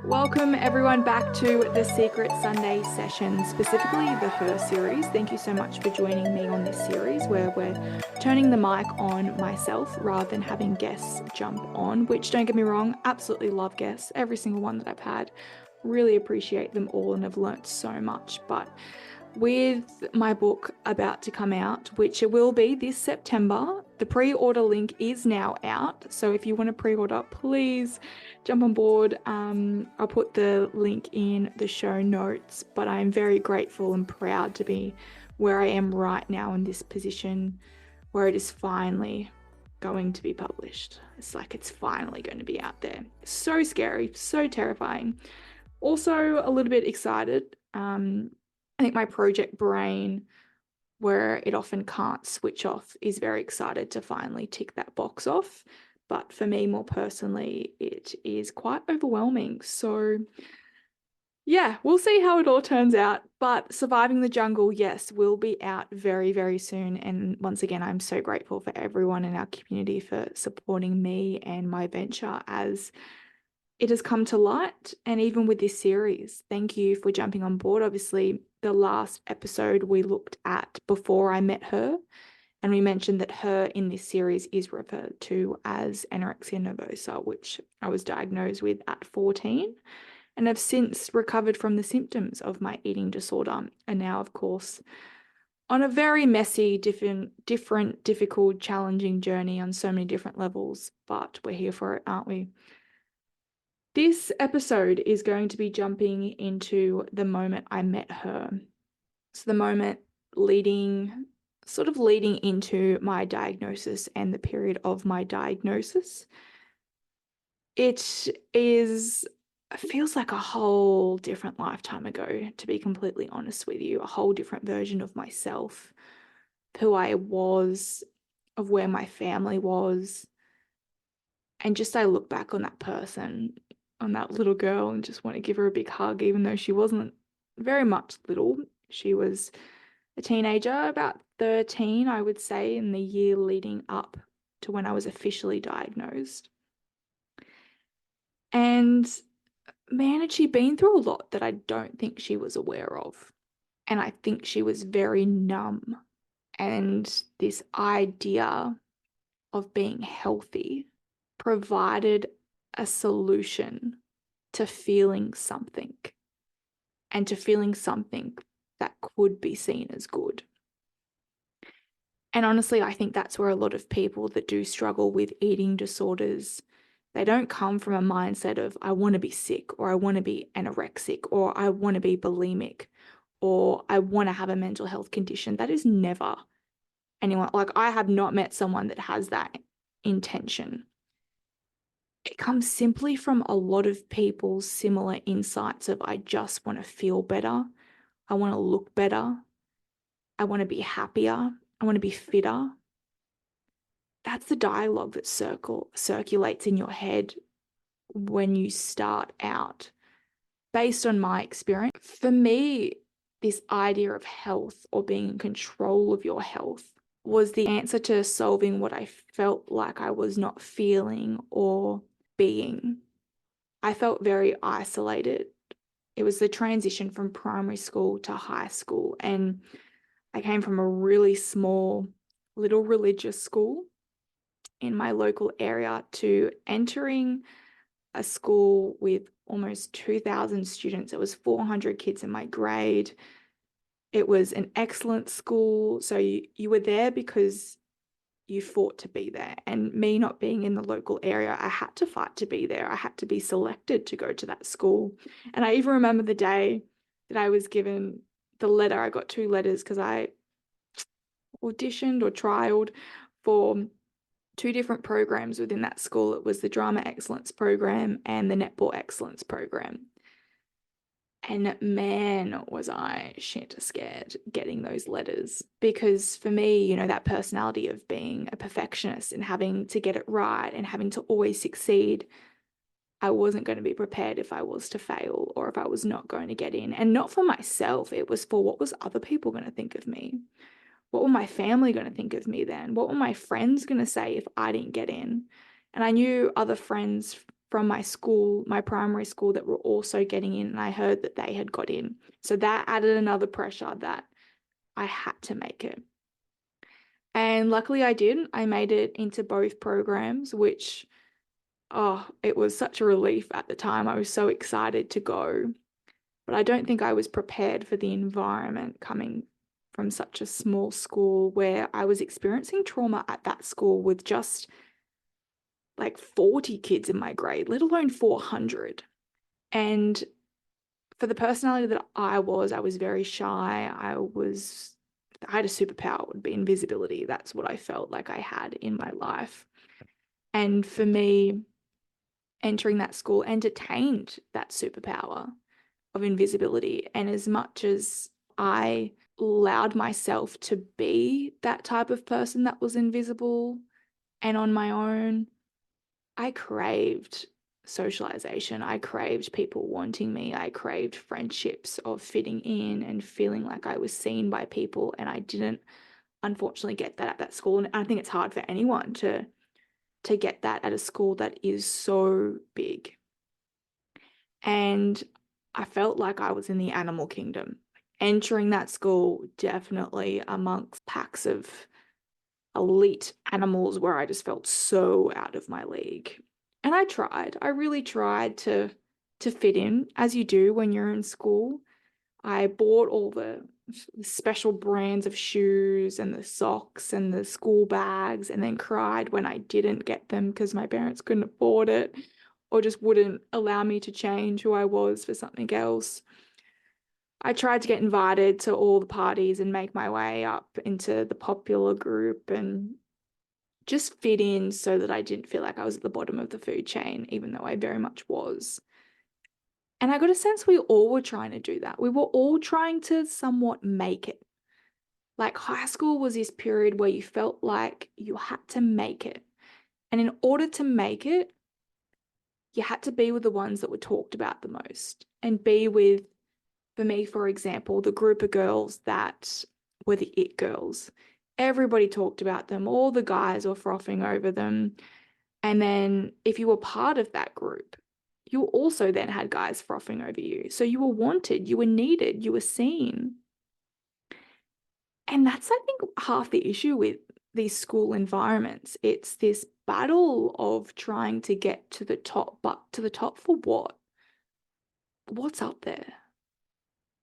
Welcome everyone back to the Secret Sunday session, specifically the Her series. Thank you so much for joining me on this series where we're turning the mic on myself rather than having guests jump on, which, don't get me wrong, absolutely love guests. Every single one that I've had, really appreciate them all and have learnt so much. But with my book about to come out, which it will be this September, the pre-order link is now out. So if you want to pre-order, please jump on board. I'll put the link in the show notes, but I'm very grateful and proud to be where I am right now in this position where it is finally going to be published. It's like it's finally going to be out there. So scary, so terrifying. Also a little bit excited. I think my project brain, where it often can't switch off, is very excited to finally tick that box off. But for me, more personally, it is quite overwhelming. So yeah, we'll see how it all turns out. But Surviving the Jungle, yes, will be out very, very soon. And once again, I'm so grateful for everyone in our community for supporting me and my venture as it has come to light. And even with this series, thank you for jumping on board. Obviously, the last episode we looked at before I met her, and we mentioned that her in this series is referred to as anorexia nervosa, which I was diagnosed with at 14 and have since recovered from the symptoms of my eating disorder. And now, of course, on a very messy, different, difficult, challenging journey on so many different levels, but we're here for it, aren't we? This episode is going to be jumping into the moment I met her. So the moment leading into my diagnosis and the period of my diagnosis. It feels like a whole different lifetime ago, to be completely honest with you, a whole different version of myself, who I was, of where my family was. And just I look back on that person, on that little girl, and just want to give her a big hug, even though she wasn't very much little. She was a teenager, about 13, I would say, in the year leading up to when I was officially diagnosed. And man, had she been through a lot that I don't think she was aware of. And I think she was very numb. And this idea of being healthy provided a solution to feeling something, and to feeling something that could be seen as good. And honestly, I think that's where a lot of people that do struggle with eating disorders, they don't come from a mindset of, I want to be sick, or I want to be anorexic, or I want to be bulimic, or I want to have a mental health condition. That is never anyone. Like, I have not met someone that has that intention. It comes simply from a lot of people's similar insights of, I just want to feel better. I want to look better. I want to be happier. I want to be fitter. That's the dialogue that circulates in your head when you start out. Based on my experience, for me, this idea of health, or being in control of your health, was the answer to solving what I felt like I was not feeling or being. I felt very isolated. It was the transition from primary school to high school, and I came from a really small little religious school in my local area to entering a school with almost 2,000 students. It was 400 kids in my grade. It was an excellent school. So you were there because you fought to be there. And me not being in the local area, I had to fight to be there. I had to be selected to go to that school. And I even remember the day that I was given the letter. I got 2 letters because I auditioned or trialed for 2 different programs within that school. It was the Drama Excellence program and the Netball Excellence program. And man, was I shit scared getting those letters, because for me, you know, that personality of being a perfectionist and having to get it right and having to always succeed, I wasn't going to be prepared if I was to fail, or if I was not going to get in. And not for myself, it was for what was other people going to think of me? What were my family going to think of me then? What were my friends going to say if I didn't get in? And I knew other friends from my school, my primary school, that were also getting in, and I heard that they had got in. So that added another pressure that I had to make it. And luckily I did. I made it into both programs, which, oh, it was such a relief at the time. I was so excited to go. But I don't think I was prepared for the environment coming from such a small school, where I was experiencing trauma at that school with just like 40 kids in my grade, let alone 400. And for the personality that I was very shy. I had a superpower, would be invisibility. That's what I felt like I had in my life. And for me, entering that school entertained that superpower of invisibility. And as much as I allowed myself to be that type of person that was invisible and on my own, I craved socialization. I craved people wanting me. I craved friendships, of fitting in and feeling like I was seen by people. And I didn't, unfortunately, get that at that school. And I think it's hard for anyone to get that at a school that is so big. And I felt like I was in the animal kingdom. Entering that school, definitely amongst packs of elite animals, where I just felt so out of my league. And I really tried to fit in, as you do when you're in school. I bought all the special brands of shoes and the socks and the school bags, and then cried when I didn't get them because my parents couldn't afford it or just wouldn't allow me to change who I was for something else. I tried to get invited to all the parties and make my way up into the popular group and just fit in, so that I didn't feel like I was at the bottom of the food chain, even though I very much was. And I got a sense we all were trying to do that. We were all trying to somewhat make it. Like, high school was this period where you felt like you had to make it. And in order to make it, you had to be with the ones that were talked about the most, and be with, for me, for example, the group of girls that were the it girls. Everybody talked about them. All the guys were frothing over them. And then if you were part of that group, you also then had guys frothing over you. So you were wanted, you were needed, you were seen. And that's, I think, half the issue with these school environments. It's this battle of trying to get to the top, but to the top for what? What's up there?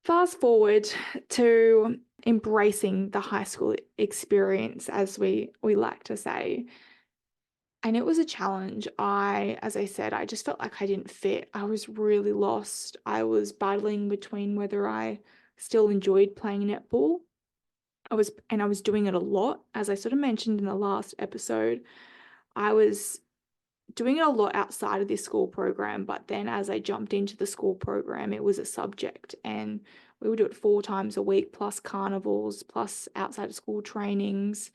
Fast forward to embracing the high school experience, as we like to say. And it was a challenge. As I said, I just felt like I didn't fit. I was really lost. I was battling between whether I still enjoyed playing netball. I was doing it a lot. As I sort of mentioned in the last episode, I was doing it a lot outside of this school program, but then as I jumped into the school program, it was a subject, and we would do it 4 times a week, plus carnivals, plus outside of school trainings.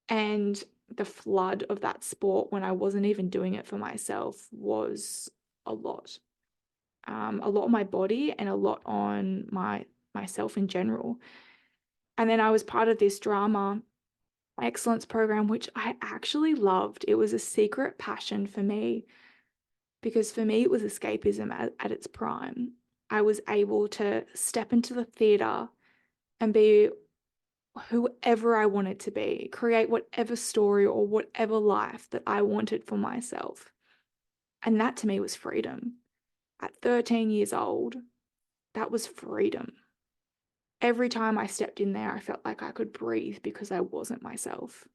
And the flood of that sport, when I wasn't even doing it for myself, was a lot. A lot on my body and a lot on myself in general. And then I was part of this drama excellence program, which I actually loved. It was a secret passion for me, because for me it was escapism at its prime. I was able to step into the theatre and be whoever I wanted to be, create whatever story or whatever life that I wanted for myself. And that to me was freedom. At 13 years old, that was freedom. Every time I stepped in there, I felt like I could breathe, because I wasn't myself.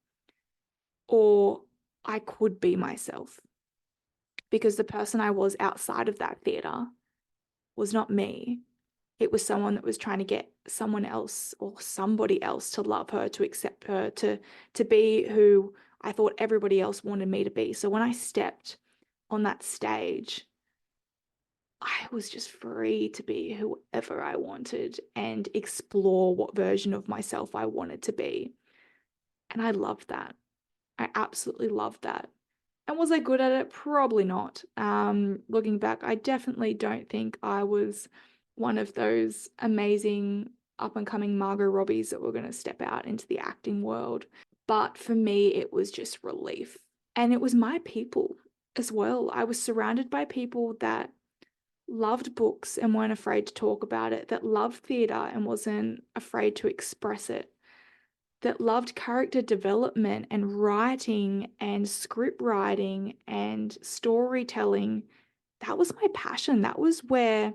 Or I could be myself, because the person I was outside of that theatre was not me. It was someone that was trying to get someone else or somebody else to love her, to accept her, to be who I thought everybody else wanted me to be. So when I stepped on that stage, I was just free to be whoever I wanted and explore what version of myself I wanted to be. And I loved that. I absolutely loved that. And was I good at it? Probably not. Looking back, I definitely don't think I was one of those amazing up-and-coming Margot Robbies that were going to step out into the acting world. But for me, it was just relief. And it was my people. as well. I was surrounded by people that loved books and weren't afraid to talk about it, that loved theatre and wasn't afraid to express it, that loved character development and writing and script writing and storytelling. That was my passion. That was where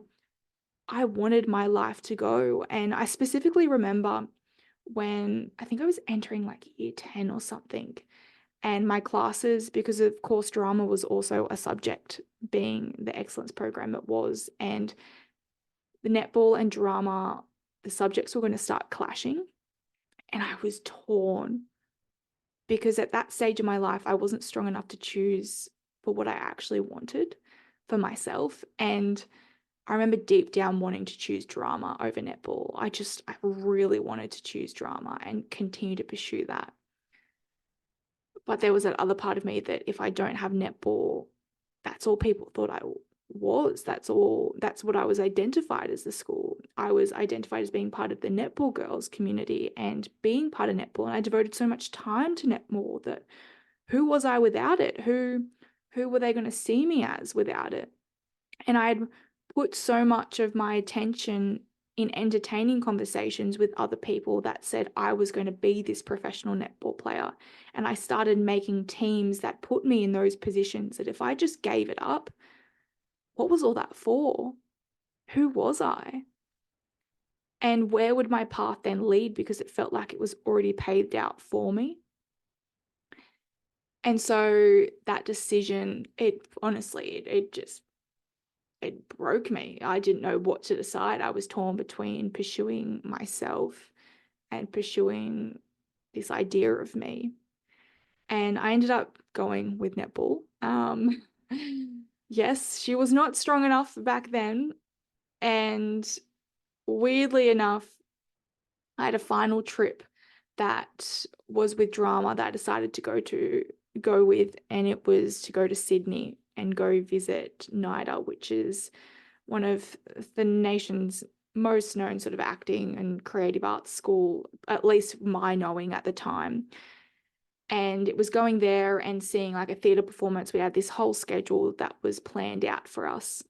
I wanted my life to go. And I specifically remember when I think I was entering like year 10 or something, and my classes, because of course drama was also a subject, being the excellence program it was, and the netball and drama, the subjects were going to start clashing. And I was torn because at that stage of my life, I wasn't strong enough to choose for what I actually wanted for myself. And I remember deep down wanting to choose drama over netball. I really wanted to choose drama and continue to pursue that. But there was that other part of me that if I don't have netball, that's all people thought I was. That's what I was identified as the school. I was identified as being part of the netball girls community and being part of netball. And I devoted so much time to netball that who was I without it? Who were they going to see me as without it? And I had put so much of my attention in entertaining conversations with other people that said I was going to be this professional netball player. And I started making teams that put me in those positions that if I just gave it up, what was all that for? Who was I? And where would my path then lead? Because it felt like it was already paved out for me. And so that decision, it broke me. I didn't know what to decide. I was torn between pursuing myself and pursuing this idea of me. And I ended up going with netball. Yes, she was not strong enough back then. And weirdly enough, I had a final trip that was with drama that I decided to go with, and it was to go to Sydney and go visit NIDA, which is one of the nation's most known sort of acting and creative arts school, at least my knowing at the time. And it was going there and seeing like a theatre performance. We had this whole schedule that was planned out for us.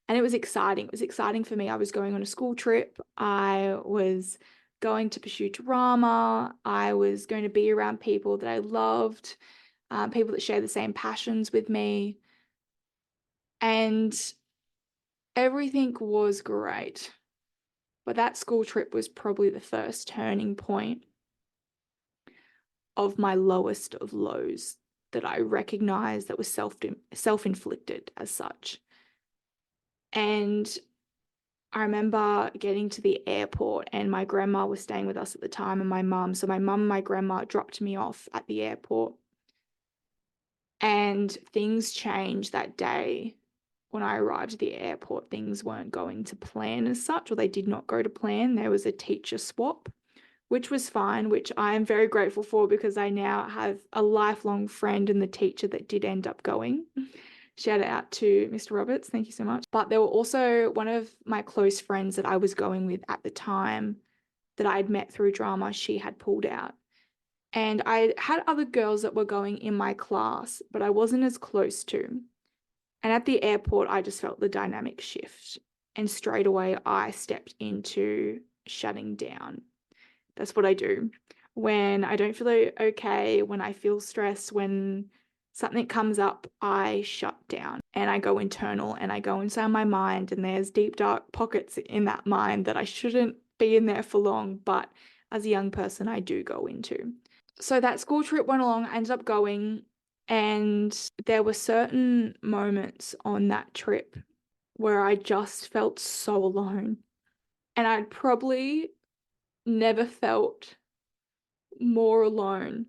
And it was exciting. It was exciting for me. I was going on a school trip. I was going to pursue drama. I was going to be around people that I loved, people that share the same passions with me. And everything was great. But that school trip was probably the first turning point of my lowest of lows that I recognized that was self-inflicted as such. And I remember getting to the airport and my grandma was staying with us at the time and my mum. So my mum and my grandma dropped me off at the airport. And things changed that day. When I arrived at the airport, things weren't going to plan as such, or they did not go to plan. There was a teacher swap, which was fine, which I am very grateful for because I now have a lifelong friend in the teacher that did end up going. Shout out to Mr. Roberts. Thank you so much. But there were also one of my close friends that I was going with at the time that I had met through drama. She had pulled out. And I had other girls that were going in my class, but I wasn't as close to. And at the airport, I just felt the dynamic shift. And straight away, I stepped into shutting down. That's what I do. When I don't feel okay, when I feel stressed, when something comes up, I shut down and I go internal and I go inside my mind, and there's deep, dark pockets in that mind that I shouldn't be in there for long, but as a young person, I do go into. So that school trip went along, I ended up going, and there were certain moments on that trip where I just felt so alone. And I'd probably never felt more alone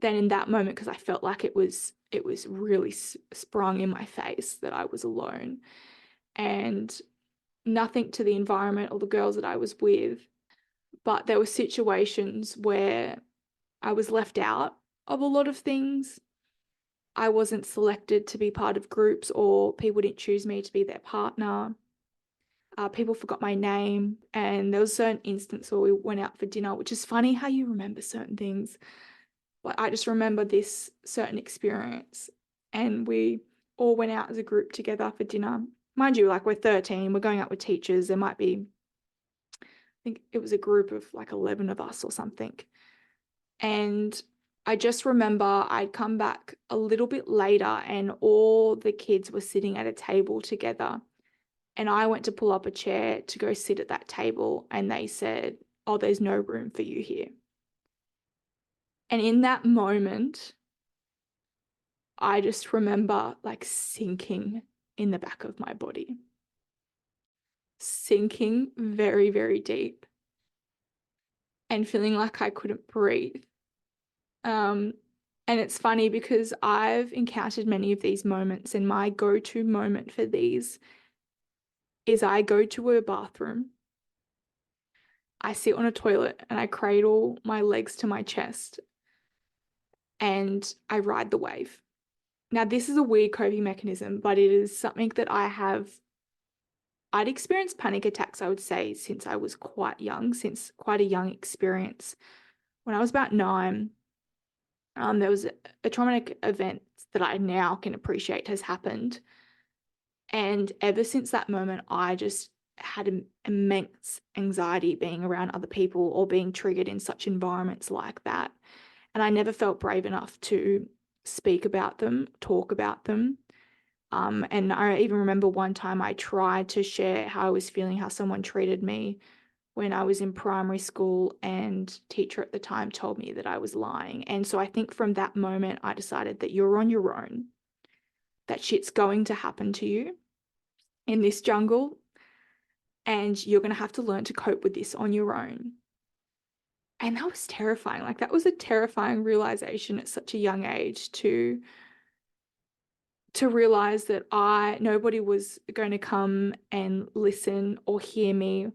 than in that moment, because I felt like it was really sprung in my face that I was alone, and nothing to the environment or the girls that I was with, but there were situations where I was left out of a lot of things. I wasn't selected to be part of groups, or people didn't choose me to be their partner. People forgot my name, and there was a certain instance where we went out for dinner, which is funny how you remember certain things. But I just remember this certain experience, and we all went out as a group together for dinner. Mind you, like, we're 13, we're going out with teachers. There might be, I think it was a group of like 11 of us or something. And I just remember I'd come back a little bit later and all the kids were sitting at a table together. And I went to pull up a chair to go sit at that table, and they said, "Oh, there's no room for you here." And in that moment, I just remember like sinking in the back of my body, sinking very, very deep and feeling like I couldn't breathe. And it's funny because I've encountered many of these moments, and my go-to moment for these is I go to a bathroom, I sit on a toilet, and I cradle my legs to my chest, and I ride the wave. Now, this is a weird coping mechanism, but it is something that I'd experienced panic attacks, I would say, since I was quite young, since quite a young experience. When I was about 9, there was a traumatic event that I now can appreciate has happened. And ever since that moment, I just had an immense anxiety being around other people or being triggered in such environments like that. And I never felt brave enough to speak about them, talk about them. And I even remember one time I tried to share how I was feeling, how someone treated me when I was in primary school, and teacher at the time told me that I was lying. And so I think from that moment, I decided that you're on your own, that shit's going to happen to you in this jungle, and you're going to have to learn to cope with this on your own. And that was terrifying. Like, that was a terrifying realization at such a young age to realize that nobody was going to come and listen or hear me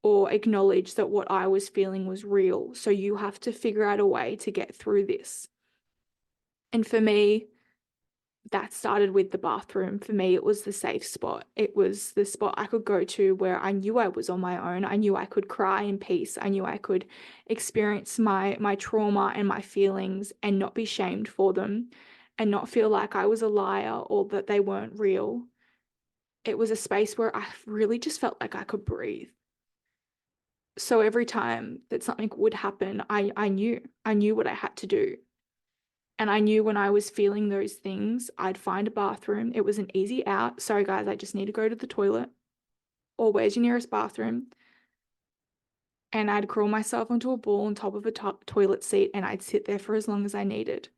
or acknowledge that what I was feeling was real. So you have to figure out a way to get through this. And for me, that started with the bathroom. For me, it was the safe spot. It was the spot I could go to where I knew I was on my own. I knew I could cry in peace. I knew I could experience my trauma and my feelings and not be shamed for them and not feel like I was a liar or that they weren't real. It was a space where I really just felt like I could breathe. So every time that something would happen, I knew what I had to do. And I knew when I was feeling those things, I'd find a bathroom. It was an easy out. Sorry, guys, I just need to go to the toilet. Or where's your nearest bathroom? And I'd crawl myself onto a ball on top of a toilet seat, and I'd sit there for as long as I needed.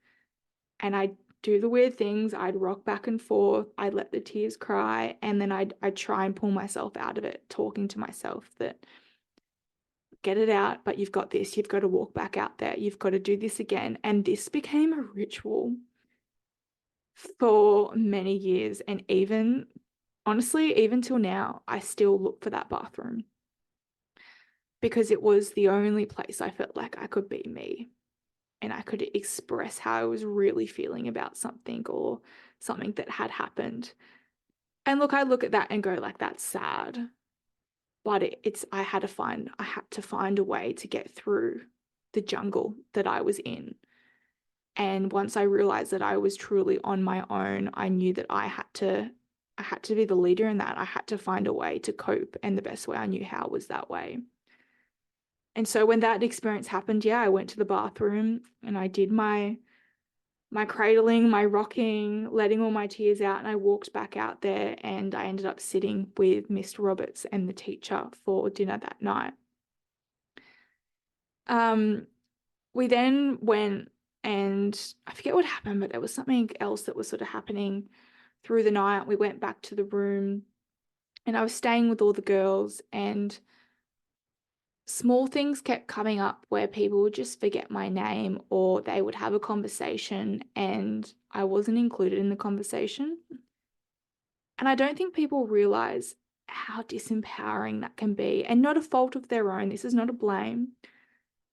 And I'd do the weird things. I'd rock back and forth. I'd let the tears cry. And then I'd try and pull myself out of it, talking to myself that, get it out, but you've got this. You've got to walk back out there. You've got to do this again. And this became a ritual for many years. And even, honestly, even till now, I still look for that bathroom because it was the only place I felt like I could be me and I could express how I was really feeling about something or something that had happened. And look, I look at that and go like, that's sad. But I had to find a way to get through the jungle that I was in. And once I realized that I was truly on my own, I knew that I had to be the leader in that. I had to find a way to cope, and the best way I knew how was that way. And so when that experience happened, yeah, I went to the bathroom and I did my cradling, my rocking, letting all my tears out, and I walked back out there, and I ended up sitting with Mr. Roberts and the teacher for dinner that night. We then went, and I forget what happened, but there was something else that was sort of happening through the night. We went back to the room, and I was staying with all the girls, and small things kept coming up where people would just forget my name, or they would have a conversation and I wasn't included in the conversation. And I don't think people realize how disempowering that can be, and not a fault of their own. This is not a blame,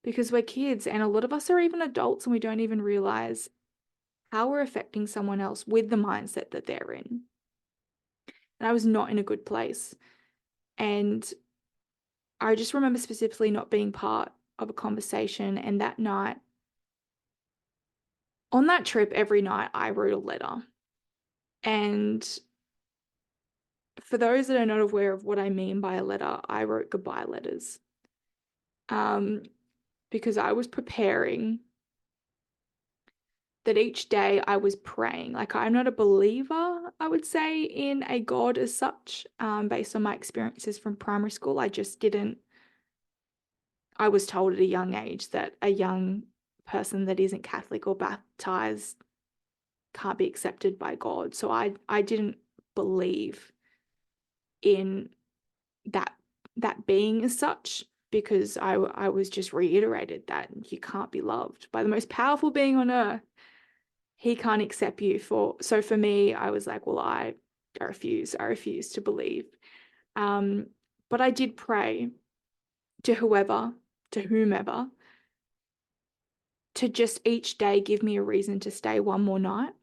because we're kids, and a lot of us are even adults, and we don't even realize how we're affecting someone else with the mindset that they're in. And I was not in a good place. And I just remember specifically not being part of a conversation. And that night, on that trip, every night I wrote a letter. And for those that are not aware of what I mean by a letter, I wrote goodbye letters. Because I was preparing that each day I was praying. Like, I'm not a believer, I would say, in a God as such, based on my experiences from primary school. I just didn't. I was told at a young age that a young person that isn't Catholic or baptized can't be accepted by God. So I didn't believe in that being as such, because I was just reiterated that you can't be loved by the most powerful being on earth. He can't accept you so for me, I was like, well, I refuse to believe. But I did pray to whomever, to just each day give me a reason to stay one more night.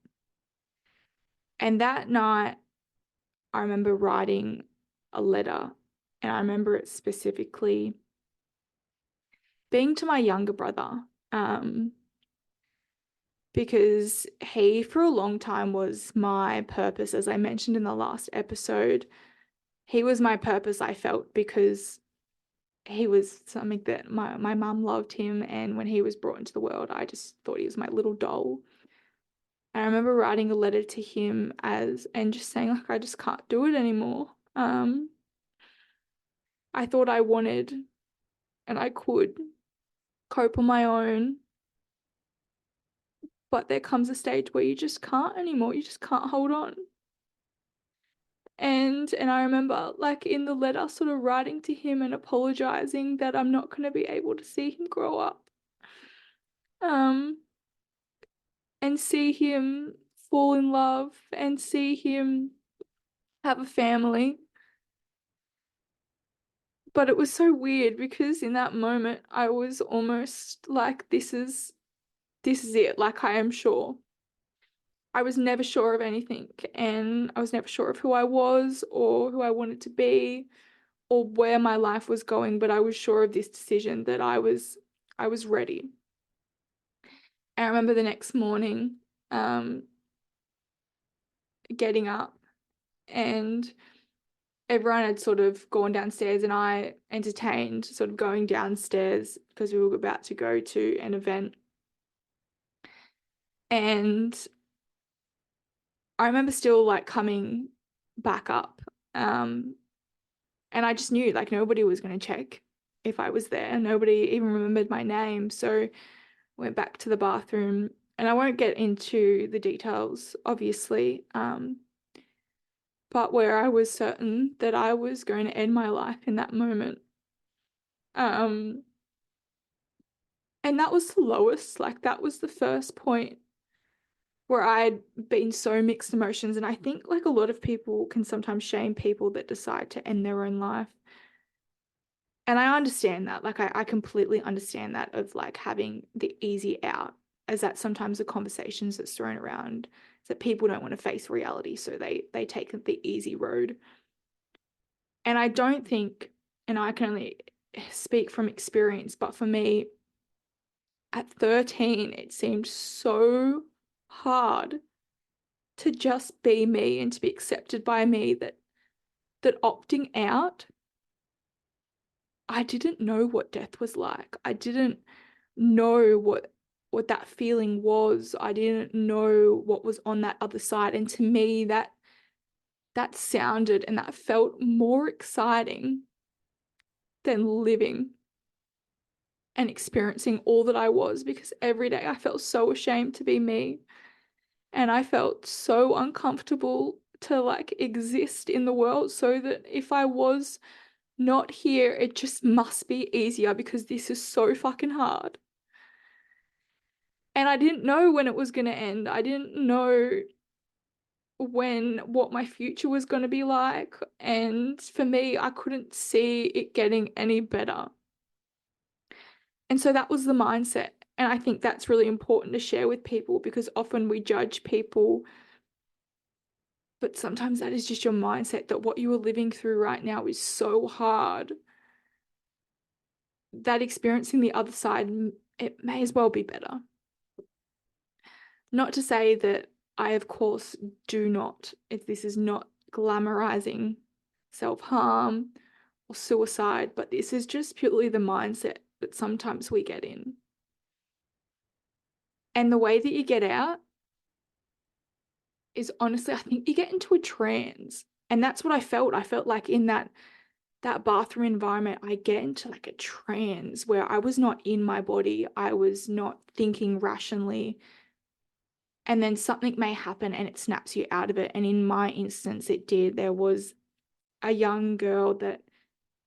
And that night, I remember writing a letter, and I remember it specifically being to my younger brother, because he, for a long time, was my purpose. As I mentioned in the last episode, he was my purpose, I felt, because he was something that my mum loved him, and when he was brought into the world, I just thought he was my little doll. And I remember writing a letter to him and just saying, like, I just can't do it anymore. I thought I wanted and I could cope on my own, but there comes a stage where you just can't anymore. You just can't hold on. And I remember, like, in the letter, sort of writing to him and apologizing that I'm not going to be able to see him grow up, and see him fall in love and see him have a family. But it was so weird, because in that moment I was almost like, this is it. Like, I am sure. I was never sure of anything, and I was never sure of who I was or who I wanted to be or where my life was going, but I was sure of this decision, that I was ready. And I remember the next morning, getting up, and everyone had sort of gone downstairs, and I entertained sort of going downstairs because we were about to go to an event. And I remember still, like, coming back up, and I just knew, like, nobody was going to check if I was there. Nobody even remembered my name. So I went back to the bathroom, and I won't get into the details, obviously, but where I was certain that I was going to end my life in that moment. And that was the lowest. Like, that was the first point where I'd been so mixed emotions. And I think, like, a lot of people can sometimes shame people that decide to end their own life. And I understand that. Like, I completely understand that, of, like, having the easy out, as that sometimes the conversations that's thrown around is that people don't want to face reality, so they take the easy road. And I don't think, and I can only speak from experience, but for me, at 13, it seemed so hard to just be me and to be accepted by me, that opting out, I didn't know what death was like. I didn't know what that feeling was. I didn't know what was on that other side. And to me, that sounded and that felt more exciting than living and experiencing all that I was, because every day I felt so ashamed to be me. And I felt so uncomfortable to, like, exist in the world, so that if I was not here, it just must be easier, because this is so fucking hard. And I didn't know when it was going to end. I didn't know what my future was going to be like. And for me, I couldn't see it getting any better. And so that was the mindset. And I think that's really important to share with people, because often we judge people, but sometimes that is just your mindset, that what you are living through right now is so hard that experiencing the other side, it may as well be better. Not to say that I, of course, do not, if this is not glamorizing self-harm or suicide, but this is just purely the mindset that sometimes we get in. And the way that you get out is, honestly, I think you get into a trance. And that's what I felt. I felt like in that bathroom environment, I get into like a trance where I was not in my body. I was not thinking rationally. And then something may happen and it snaps you out of it. And in my instance, it did. There was a young girl that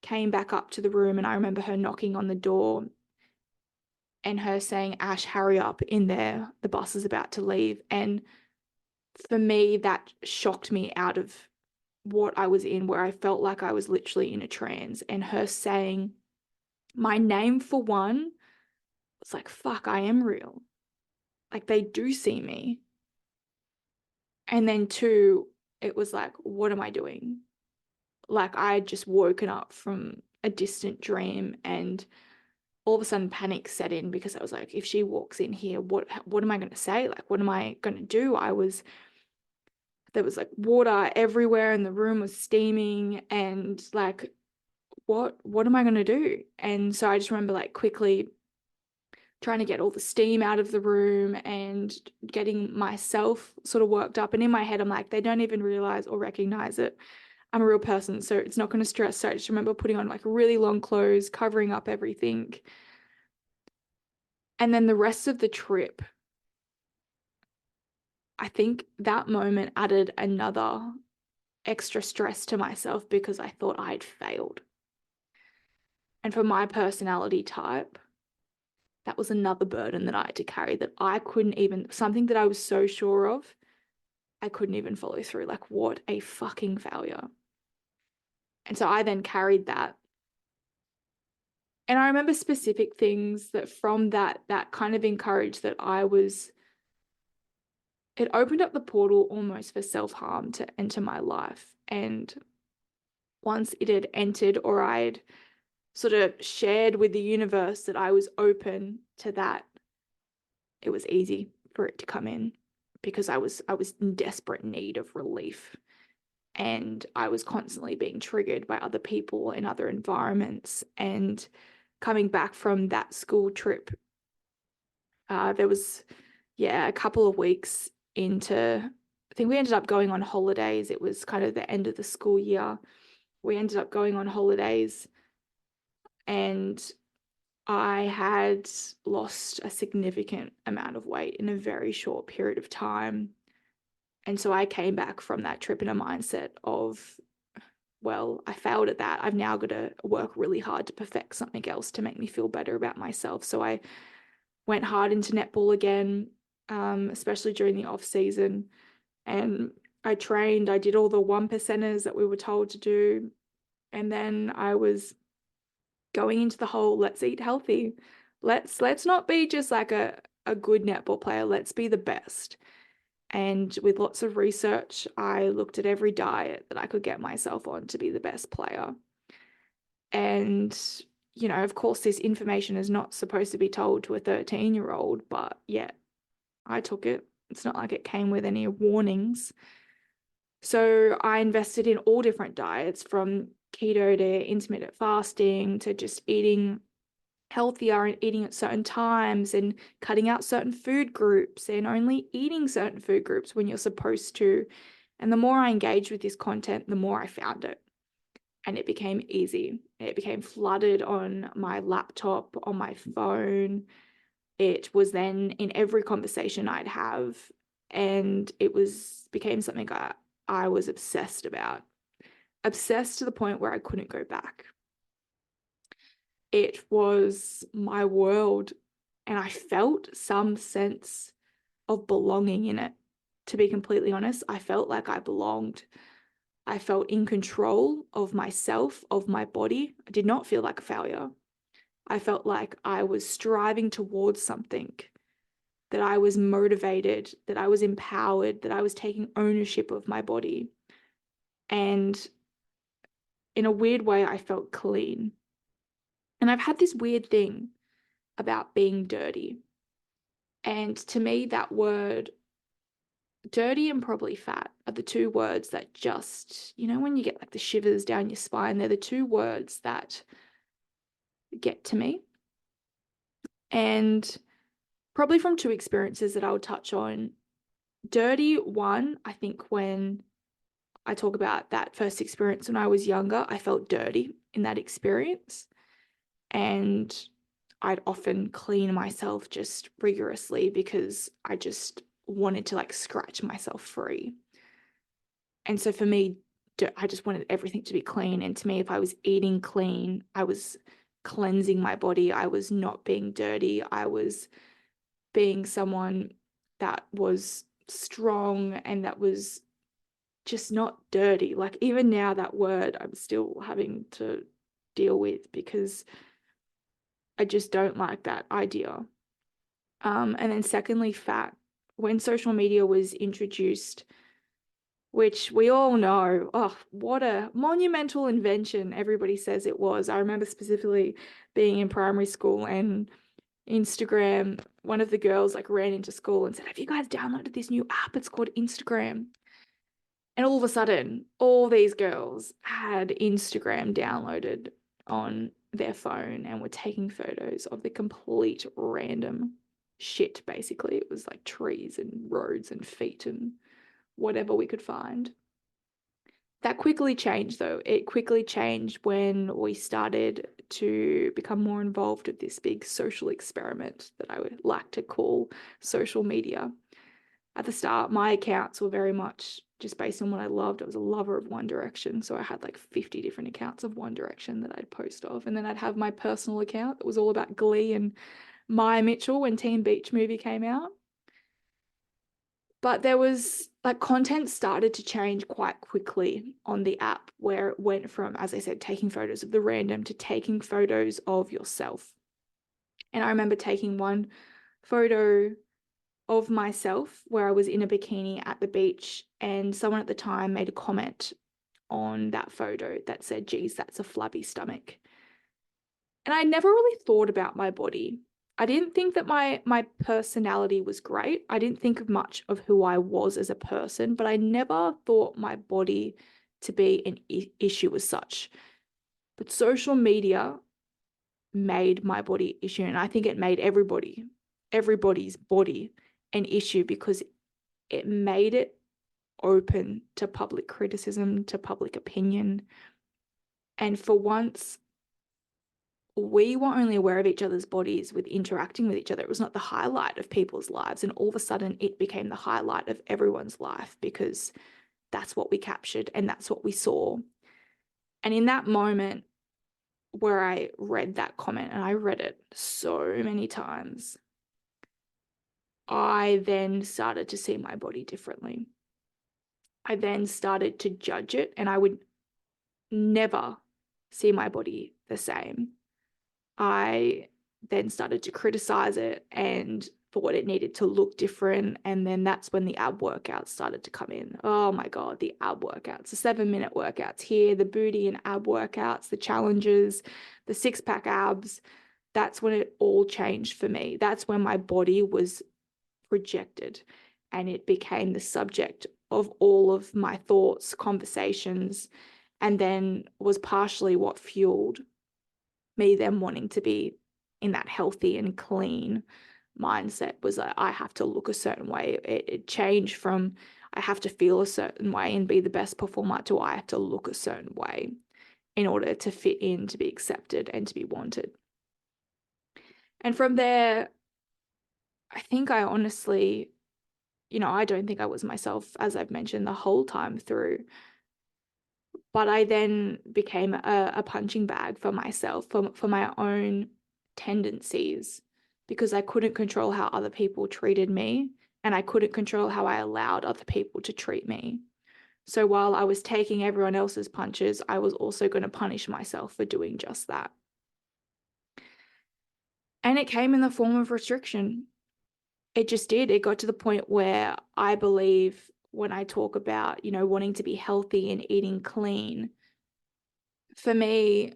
came back up to the room, and I remember her knocking on the door and her saying, "Ash, hurry up in there. The bus is about to leave." And for me, that shocked me out of what I was in, where I felt like I was literally in a trance. And her saying my name, for one, was like, fuck, I am real. Like, they do see me. And then two, it was like, what am I doing? Like, I had just woken up from a distant dream, and all of a sudden panic set in, because I was like, if she walks in here, what am I going to say? Like, what am I going to do? There was like water everywhere and the room was steaming, and like, what am I going to do? And so I just remember like quickly trying to get all the steam out of the room and getting myself sort of worked up. And in my head, I'm like, they don't even realize or recognize it. I'm a real person, so it's not going to stress. So I just remember putting on like really long clothes, covering up everything. And then the rest of the trip, I think that moment added another extra stress to myself, because I thought I'd failed. And for my personality type, that was another burden that I had to carry, that I couldn't even, something that I was so sure of, I couldn't even follow through. Like, what a fucking failure. And so I then carried that. And I remember specific things that from that kind of encouraged that it opened up the portal almost for self-harm to enter my life. And once it had entered, or I'd sort of shared with the universe that I was open to that, it was easy for it to come in, because I was in desperate need of relief. And I was constantly being triggered by other people in other environments. And coming back from that school trip, there was, a couple of weeks into, I think we ended up going on holidays. It was kind of the end of the school year. We ended up going on holidays, and I had lost a significant amount of weight in a very short period of time. And so I came back from that trip in a mindset of, well, I failed at that. I've now got to work really hard to perfect something else to make me feel better about myself. So I went hard into netball again, especially during the off season. And I trained, I did all the 1%ers that we were told to do. And then I was going into the whole, let's eat healthy. Let's not be just like a good netball player. Let's be the best. And with lots of research, I looked at every diet that I could get myself on to be the best player. And, of course, this information is not supposed to be told to a 13-year-old, but yet I took it. It's not like it came with any warnings. So I invested in all different diets, from keto to intermittent fasting to just eating healthier and eating at certain times and cutting out certain food groups and only eating certain food groups when you're supposed to. And the more I engaged with this content, the more I found it. And it became easy. It became flooded on my laptop, on my phone. It was then in every conversation I'd have. And it became something I was obsessed about. Obsessed to the point where I couldn't go back. It was my world, and I felt some sense of belonging in it. To be completely honest, I felt like I belonged. I felt in control of myself, of my body. I did not feel like a failure. I felt like I was striving towards something, that I was motivated, that I was empowered, that I was taking ownership of my body. And in a weird way, I felt clean. And I've had this weird thing about being dirty. And to me, that word dirty and probably fat are the two words that just, when you get like the shivers down your spine, they're the two words that get to me. And probably from two experiences that I'll touch on. Dirty, one, I think when I talk about that first experience when I was younger, I felt dirty in that experience. And I'd often clean myself just rigorously because I just wanted to like scratch myself free. And so for me, I just wanted everything to be clean. And to me, if I was eating clean, I was cleansing my body. I was not being dirty. I was being someone that was strong and that was just not dirty. Like even now, that word I'm still having to deal with because I just don't like that idea. And then secondly, fat. When social media was introduced, which we all know, oh, what a monumental invention everybody says it was. I remember specifically being in primary school and Instagram, one of the girls like ran into school and said, "Have you guys downloaded this new app? It's called Instagram." And all of a sudden, all these girls had Instagram downloaded on their phone and were taking photos of the complete random shit, basically. It was like trees and roads and feet and whatever we could find. That quickly changed, though. It quickly changed when we started to become more involved with this big social experiment that I would like to call social media. At the start, my accounts were very much just based on what I loved. I was a lover of One Direction, so I had like 50 different accounts of One Direction that I'd post of. And then I'd have my personal account that was all about Glee and Maya Mitchell when Teen Beach Movie came out. But there was like content started to change quite quickly on the app where it went from, as I said, taking photos of the random to taking photos of yourself. And I remember taking one photo of myself where I was in a bikini at the beach, and someone at the time made a comment on that photo that said, "Geez, that's a flabby stomach." And I never really thought about my body. I didn't think that my personality was great. I didn't think of much of who I was as a person, but I never thought my body to be an issue as such. But social media made my body issue, and I think it made everybody's body an issue because it made it open to public criticism, to public opinion. And for once, we were only aware of each other's bodies with interacting with each other. It was not the highlight of people's lives. And all of a sudden, it became the highlight of everyone's life because that's what we captured and that's what we saw. And in that moment where I read that comment, and I read it so many times, I then started to see my body differently. I then started to judge it, and I would never see my body the same. I then started to criticize it and thought it needed to look different. And then that's when the ab workouts started to come in. Oh my God, the ab workouts, the 7-minute workouts here, the booty and ab workouts, the challenges, the 6-pack abs. That's when it all changed for me. That's when my body was projected and it became the subject of all of my thoughts, conversations, and then was partially what fueled me then wanting to be in that healthy and clean mindset. Was that I have to look a certain way. It changed from I have to feel a certain way and be the best performer to I have to look a certain way in order to fit in, to be accepted, and to be wanted. And from there, I think I honestly, I don't think I was myself, as I've mentioned, the whole time through. But I then became a punching bag for myself, for my own tendencies, because I couldn't control how other people treated me, and I couldn't control how I allowed other people to treat me. So while I was taking everyone else's punches, I was also going to punish myself for doing just that. And it came in the form of restriction. It just did. It got to the point where I believe when I talk about, wanting to be healthy and eating clean, for me,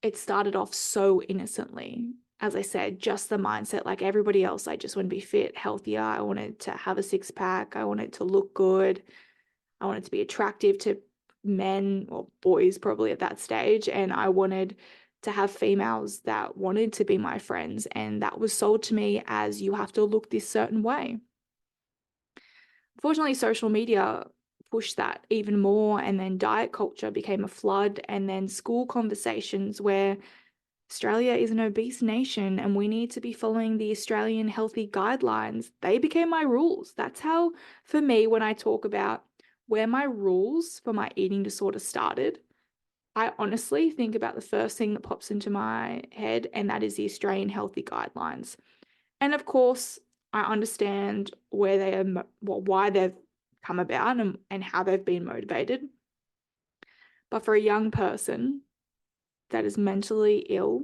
it started off so innocently as I said, just the mindset like everybody else. I just want to be fit, healthier. I wanted to have a six pack. I wanted to look good. I wanted to be attractive to men or boys probably at that stage. And I wanted to have females that wanted to be my friends. And that was sold to me as you have to look this certain way. Fortunately, social media pushed that even more. And then diet culture became a flood. And then school conversations where Australia is an obese nation and we need to be following the Australian healthy guidelines. They became my rules. That's how, for me, when I talk about where my rules for my eating disorder started, I honestly think about the first thing that pops into my head, and that is the Australian healthy guidelines. And of course, I understand where they are, why they've come about and how they've been motivated. But for a young person that is mentally ill,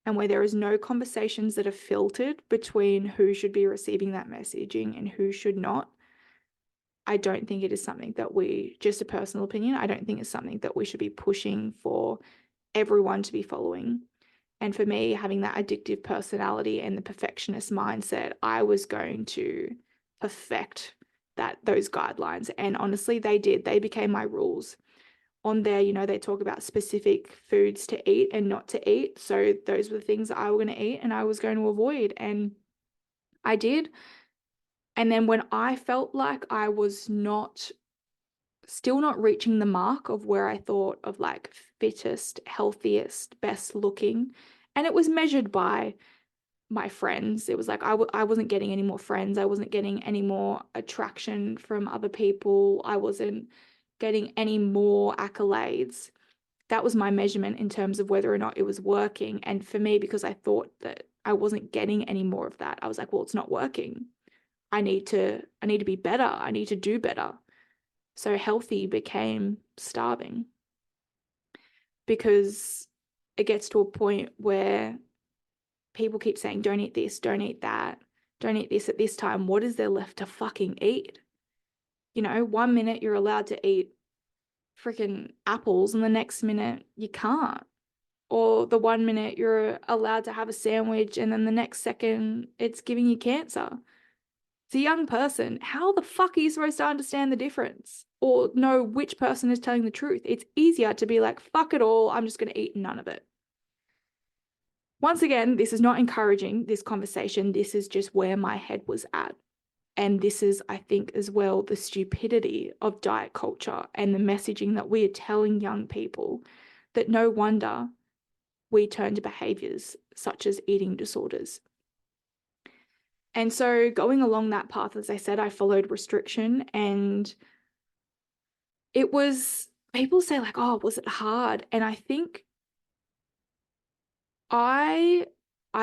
and where there is no conversations that are filtered between who should be receiving that messaging and who should not, I don't think it is something that just a personal opinion, I don't think it's something that we should be pushing for everyone to be following. And for me, having that addictive personality and the perfectionist mindset, I was going to perfect those guidelines. And honestly, they did. They became my rules. On there, they talk about specific foods to eat and not to eat. So those were the things that I was going to eat and I was going to avoid. And I did. And then when I felt like I was still not reaching the mark of where I thought of like fittest, healthiest, best looking, and it was measured by my friends. It was like I wasn't getting any more friends. I wasn't getting any more attraction from other people. I wasn't getting any more accolades. That was my measurement in terms of whether or not it was working. And for me, because I thought that I wasn't getting any more of that, I was like, well, it's not working. I need to be better. I need to do better. So healthy became starving, because it gets to a point where people keep saying, don't eat this, don't eat that, don't eat this at this time. What is there left to fucking eat? 1 minute you're allowed to eat freaking apples and the next minute you can't. Or the 1 minute you're allowed to have a sandwich and then the next second it's giving you cancer. It's a young person. How the fuck are you supposed to understand the difference or know which person is telling the truth? It's easier to be like, fuck it all, I'm just going to eat none of it. Once again, this is not encouraging this conversation. This is just where my head was at. And this is, I think, as well, the stupidity of diet culture and the messaging that we are telling young people, that no wonder we turn to behaviors such as eating disorders. And so going along that path, as I said, I followed restriction, and it was, people say like, oh, was it hard? And I think I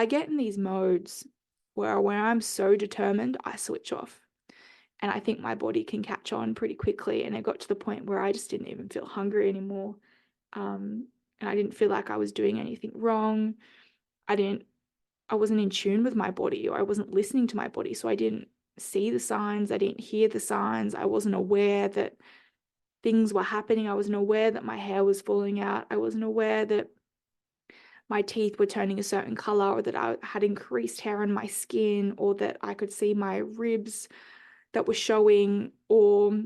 get in these modes where when I'm so determined, I switch off. And I think my body can catch on pretty quickly. And it got to the point where I just didn't even feel hungry anymore. And I didn't feel like I was doing anything wrong. I wasn't in tune with my body, or I wasn't listening to my body. So I didn't see the signs. I didn't hear the signs. I wasn't aware that things were happening. I wasn't aware that my hair was falling out. I wasn't aware that my teeth were turning a certain color, or that I had increased hair on my skin, or that I could see my ribs that were showing, or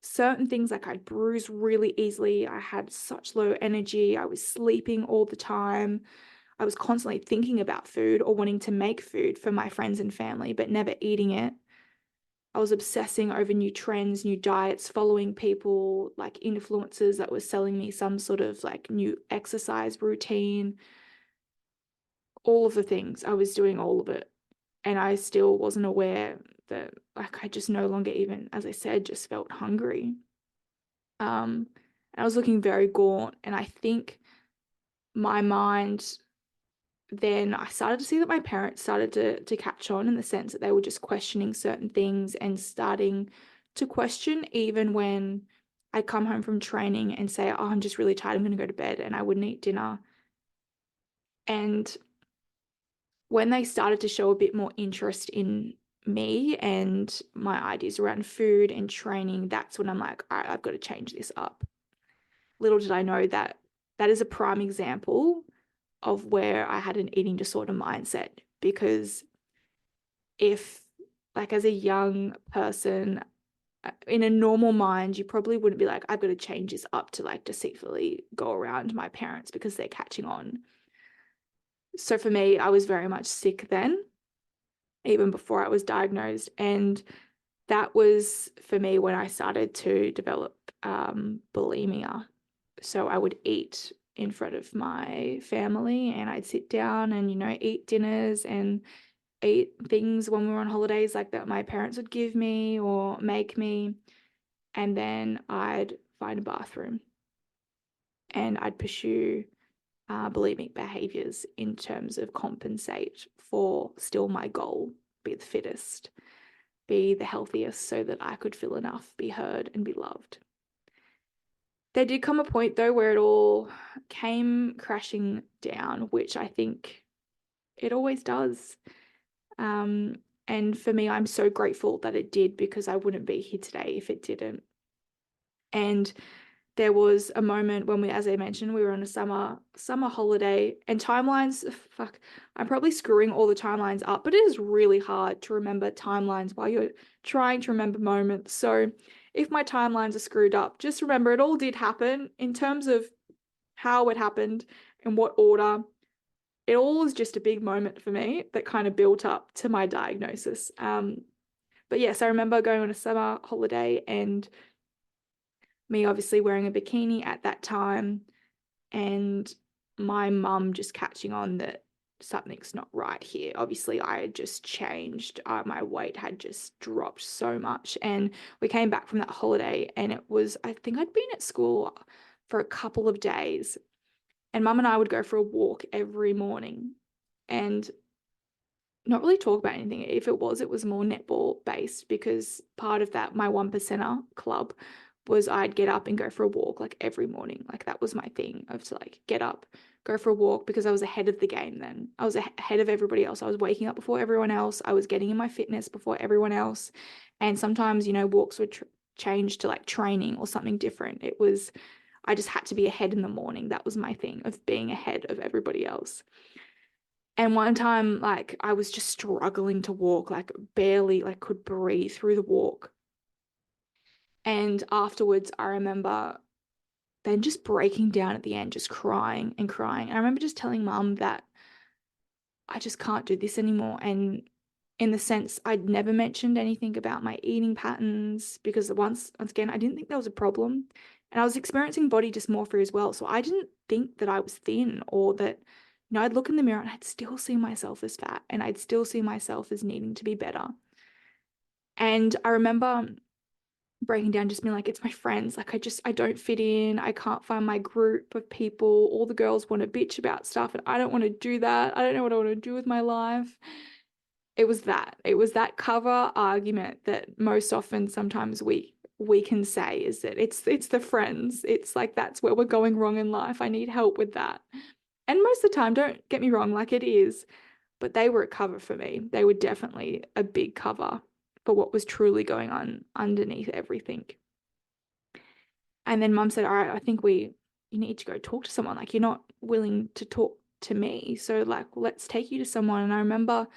certain things like I'd bruise really easily. I had such low energy. I was sleeping all the time. I was constantly thinking about food or wanting to make food for my friends and family, but never eating it. I was obsessing over new trends, new diets, following people like influencers that were selling me some sort of like new exercise routine. All of the things, I was doing all of it. And I still wasn't aware that like I just no longer even, as I said, just felt hungry. And I was looking very gaunt. And I think my mind, then I started to see that my parents started to catch on, in the sense that they were just questioning certain things and starting to question even when I'd come home from training and say, oh, I'm just really tired, I'm going to go to bed, and I wouldn't eat dinner. And when they started to show a bit more interest in me and my ideas around food and training, that's when I'm like, all right, I've got to change this up. Little did I know that that is a prime example of where I had an eating disorder mindset, because if, like, as a young person, in a normal mind, you probably wouldn't be like, I've got to change this up to like deceitfully go around my parents because they're catching on. So for me, I was very much sick then, even before I was diagnosed. And that was for me when I started to develop bulimia. So I would eat in front of my family, and I'd sit down and, eat dinners and eat things when we were on holidays like that my parents would give me or make me. And then I'd find a bathroom and I'd pursue bulimic behaviors in terms of compensate for still my goal, be the fittest, be the healthiest, so that I could feel enough, be heard, and be loved. There did come a point, though, where it all came crashing down, which I think it always does. And for me, I'm so grateful that it did, because I wouldn't be here today if it didn't. And there was a moment when we, as I mentioned, we were on a summer holiday, and timelines, fuck, I'm probably screwing all the timelines up, but it is really hard to remember timelines while you're trying to remember moments. So if my timelines are screwed up, just remember it all did happen in terms of how it happened and what order. It all was just a big moment for me that kind of built up to my diagnosis. But yes, I remember going on a summer holiday and me obviously wearing a bikini at that time, and my mum just catching on that something's not right here. Obviously, I had just changed. My weight had just dropped so much. And we came back from that holiday, and it was, I think I'd been at school for a couple of days, and mum and I would go for a walk every morning and not really talk about anything. If it was more netball based, because part of that, my 1%er club, was I'd get up and go for a walk like every morning. Like that was my thing, of to like get up, go for a walk, because I was ahead of the game then. I was ahead of everybody else. I was waking up before everyone else. I was getting in my fitness before everyone else. And sometimes, walks would change to like training or something different. I just had to be ahead in the morning. That was my thing, of being ahead of everybody else. And one time, like, I was just struggling to walk, like barely like could breathe through the walk. And afterwards, I remember then just breaking down at the end, just crying and crying. And I remember just telling mum that I just can't do this anymore. And in the sense, I'd never mentioned anything about my eating patterns, because once again, I didn't think there was a problem. And I was experiencing body dysmorphia as well. So I didn't think that I was thin, or that, I'd look in the mirror and I'd still see myself as fat, and I'd still see myself as needing to be better. And I remember breaking down, just being like, it's my friends. Like, I don't fit in. I can't find my group of people. All the girls want to bitch about stuff, and I don't want to do that. I don't know what I want to do with my life. It was that cover argument that most often sometimes we can say, is that it's the friends. It's like, that's where we're going wrong in life. I need help with that. And most of the time, don't get me wrong, like it is, but they were a cover for me. They were definitely a big cover for what was truly going on underneath everything. And then mum said, all right, I think you need to go talk to someone. Like, you're not willing to talk to me. So like, let's take you to someone. And I remember,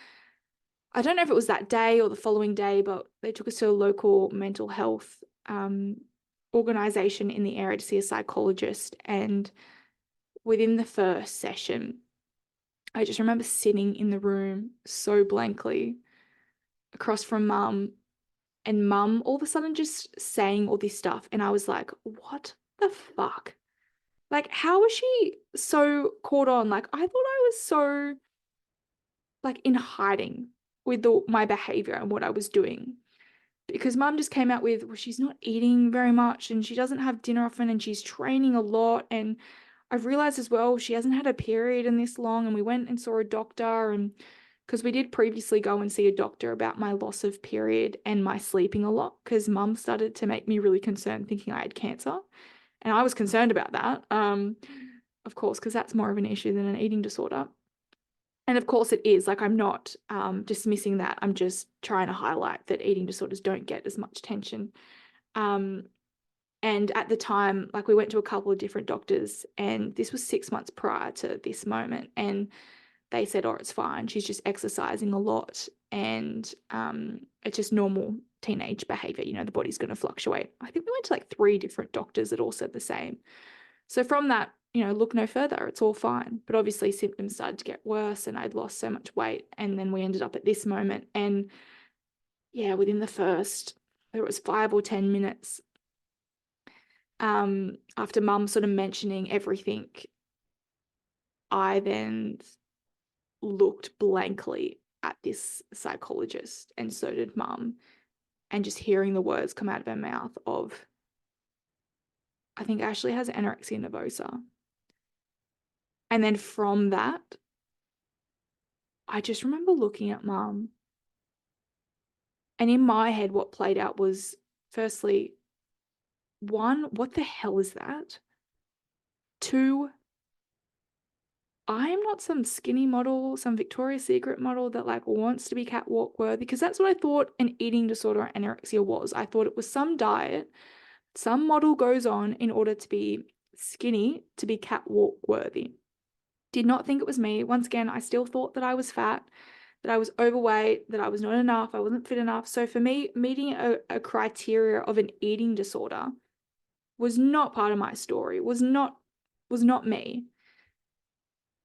I don't know if it was that day or the following day, but they took us to a local mental health organization in the area to see a psychologist. And within the first session, I just remember sitting in the room so blankly across from mum, and mum all of a sudden just saying all this stuff. And I was like, what the fuck? Like, how was she so caught on? Like, I thought I was so like in hiding with my behavior and what I was doing, because mum just came out with, well, she's not eating very much and she doesn't have dinner often and she's training a lot. And I've realized as well, she hasn't had a period in this long. And we went and saw a doctor, and because we did previously go and see a doctor about my loss of period and my sleeping a lot, because mum started to make me really concerned, thinking I had cancer. And I was concerned about that, of course, because that's more of an issue than an eating disorder. And of course it is. Like, I'm not dismissing that. I'm just trying to highlight that eating disorders don't get as much attention. And at the time, like, we went to a couple of different doctors, and this was 6 months prior to this moment. And they said, oh, it's fine. She's just exercising a lot. And it's just normal teenage behavior. You know, the body's going to fluctuate. I think we went to like 3 different doctors that all said the same. So from that, you know, look no further. It's all fine. But obviously symptoms started to get worse, and I'd lost so much weight. And then we ended up at this moment. And yeah, within the first, there was 5 or 10 minutes, after mum sort of mentioning everything, I then looked blankly at this psychologist, and so did mum. And just hearing the words come out of her mouth of, I think Ashlee has anorexia nervosa. And then from that, I just remember looking at mum. And in my head, what played out was, firstly, 1, what the hell is that? 2, I am not some skinny model, some Victoria's Secret model that like wants to be catwalk worthy, because that's what I thought an eating disorder or anorexia was. I thought it was some diet some model goes on in order to be skinny, to be catwalk worthy. Did not think it was me. Once again, I still thought that I was fat, that I was overweight, that I was not enough, I wasn't fit enough. So for me, meeting a criteria of an eating disorder was not part of my story, was not me.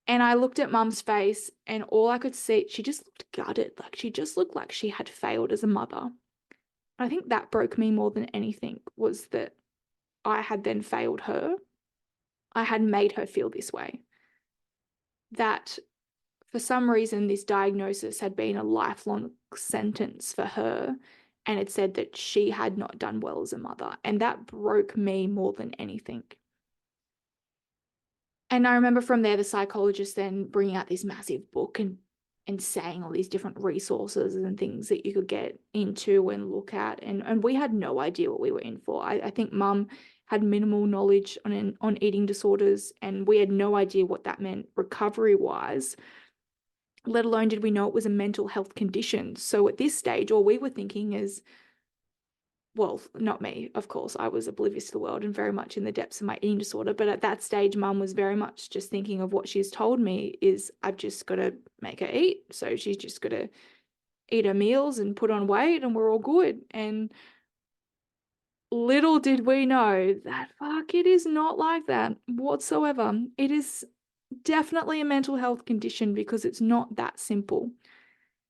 And I looked at mum's face, and all I could see, she just looked gutted. Like, she just looked like she had failed as a mother. I think that broke me more than anything, was that I had then failed her. I had made her feel this way. That for some reason, this diagnosis had been a lifelong sentence for her, and it said that she had not done well as a mother. And that broke me more than anything. And I remember from there, the psychologist then bringing out this massive book and saying all these different resources and things that you could get into and look at. And we had no idea what we were in for. I think mum had minimal knowledge on eating disorders, and we had no idea what that meant recovery-wise, let alone did we know it was a mental health condition. So at this stage, all we were thinking is, well, not me, of course, I was oblivious to the world and very much in the depths of my eating disorder. But at that stage, mum was very much just thinking of what she's told me is, I've just got to make her eat. So she's just got to eat her meals and put on weight, and we're all good. And little did we know that, fuck, it is not like that whatsoever. It is definitely a mental health condition, because it's not that simple.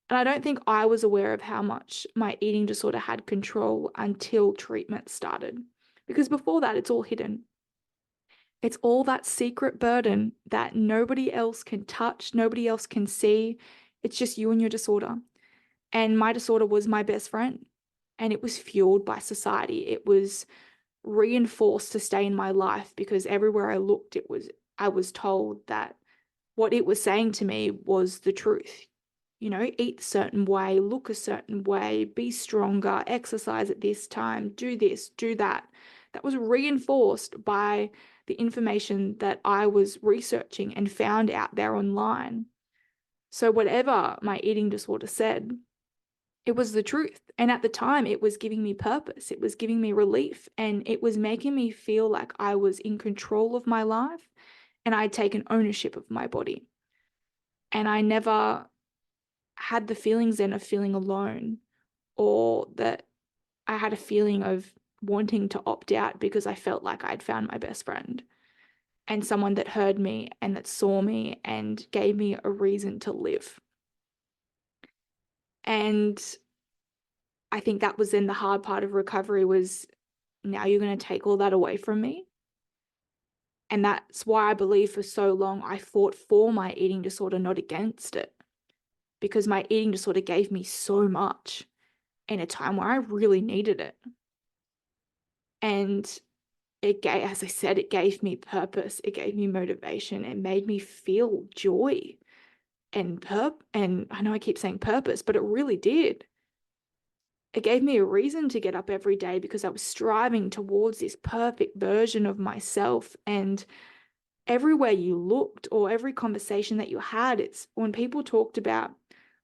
And I don't think I was aware of how much my eating disorder had control until treatment started. Because before that, it's all hidden. It's all that secret burden that nobody else can touch, nobody else can see. It's just you and your disorder. And my disorder was my best friend. And it was fueled by society. It was reinforced to stay in my life, because everywhere I looked, I was told that what it was saying to me was the truth. You know, eat a certain way, look a certain way, be stronger, exercise at this time, do this, do that. That was reinforced by the information that I was researching and found out there online. So whatever my eating disorder said, it was the truth. And at the time, it was giving me purpose. It was giving me relief. And it was making me feel like I was in control of my life, and I'd taken ownership of my body. And I never had the feelings then of feeling alone, or that I had a feeling of wanting to opt out because I felt like I'd found my best friend and someone that heard me and that saw me and gave me a reason to live. And I think that was then the hard part of recovery, was, now you're going to take all that away from me. And that's why I believe for so long I fought for my eating disorder, not against it. Because my eating disorder gave me so much in a time where I really needed it. And it gave, as I said, it gave me purpose. It gave me motivation. It made me feel joy and I know I keep saying purpose, but it really did. It gave me a reason to get up every day, because I was striving towards this perfect version of myself. And everywhere you looked, or every conversation that you had, it's when people talked about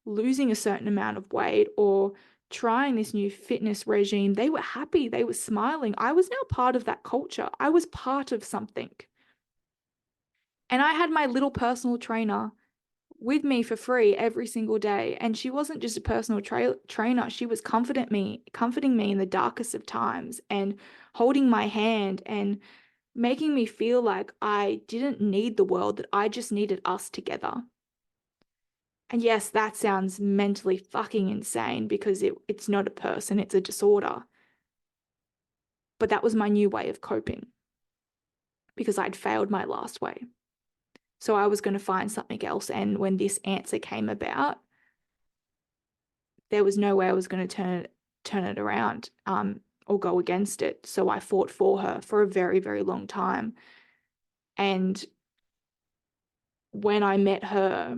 losing a certain amount of weight or trying this new fitness regime, they were happy, they were smiling. I was now part of that culture. I was part of something. And I had my little personal trainer with me for free every single day. And she wasn't just a personal trainer. She was comforting me in the darkest of times and holding my hand and making me feel like I didn't need the world, that I just needed us together. And yes, that sounds mentally fucking insane because it's not a person, it's a disorder. But that was my new way of coping because I'd failed my last way. So I was going to find something else. And when this answer came about, there was no way I was going to turn it around or go against it. So I fought for her for a very, very long time. And when I met her,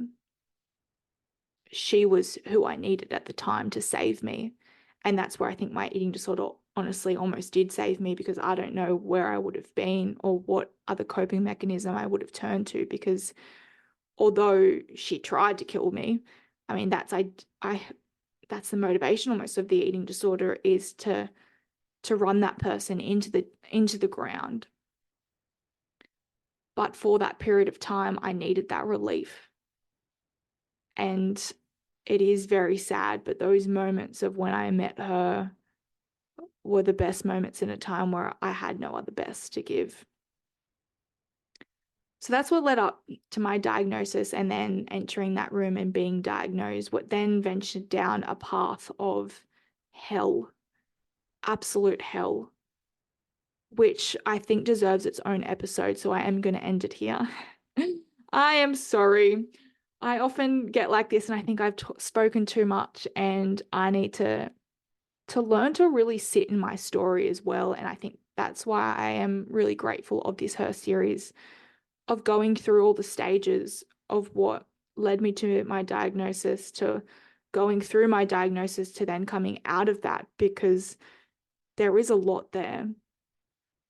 she was who I needed at the time to save me. And that's where I think my eating disorder honestly almost did save me, because I don't know where I would have been or what other coping mechanism I would have turned to, because although she tried to kill me, I mean, that's the motivation almost of the eating disorder, is to run that person into the ground. But for that period of time, I needed that relief. And it is very sad, but those moments of when I met her were the best moments in a time where I had no other best to give. So that's what led up to my diagnosis, and then entering that room and being diagnosed, what then ventured down a path of hell, absolute hell, which I think deserves its own episode. So I am going to end it here. I am sorry. I often get like this and I think I've spoken too much, and I need to learn to really sit in my story as well. And I think that's why I am really grateful of this Her series, of going through all the stages of what led me to my diagnosis, to going through my diagnosis, to then coming out of that, because there is a lot there.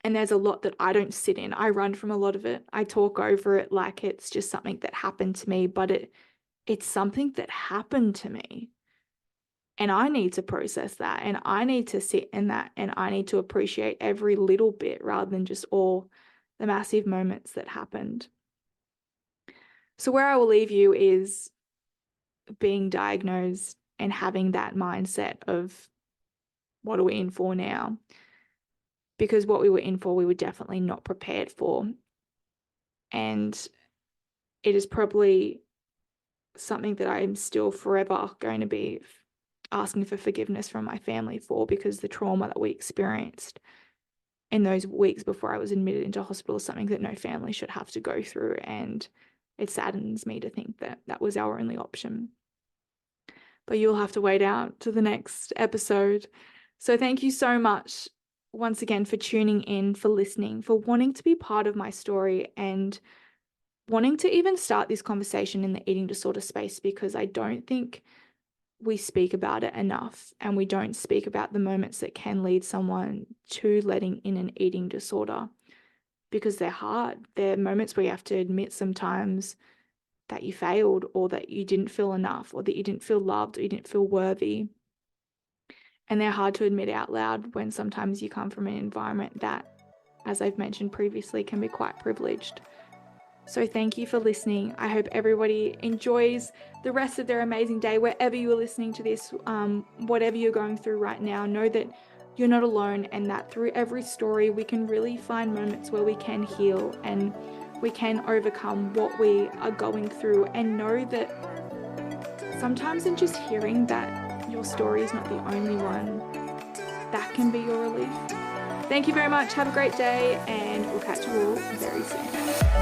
And there's a lot that I don't sit in. I run from a lot of it. I talk over it like it's just something that happened to me, but it's something that happened to me. And I need to process that, and I need to sit in that, and I need to appreciate every little bit rather than just all the massive moments that happened. So where I will leave you is being diagnosed and having that mindset of, what are we in for now? Because what we were in for, we were definitely not prepared for. And it is probably something that I am still forever going to be asking for forgiveness from my family for, because the trauma that we experienced in those weeks before I was admitted into hospital is something that no family should have to go through. And it saddens me to think that that was our only option. But you'll have to wait out to the next episode. So thank you so much once again for tuning in, for listening, for wanting to be part of my story, and wanting to even start this conversation in the eating disorder space, because I don't think we speak about it enough, and we don't speak about the moments that can lead someone to letting in an eating disorder, because they're hard. They're moments where you have to admit sometimes that you failed, or that you didn't feel enough, or that you didn't feel loved, or you didn't feel worthy. And they're hard to admit out loud when sometimes you come from an environment that, as I've mentioned previously, can be quite privileged. So thank you for listening. I hope everybody enjoys the rest of their amazing day, wherever you are listening to this, whatever you're going through right now. Know that you're not alone, and that through every story, we can really find moments where we can heal and we can overcome what we are going through. And know that sometimes in just hearing that your story is not the only one, that can be your relief. Thank you very much. Have a great day, and we'll catch you all very soon.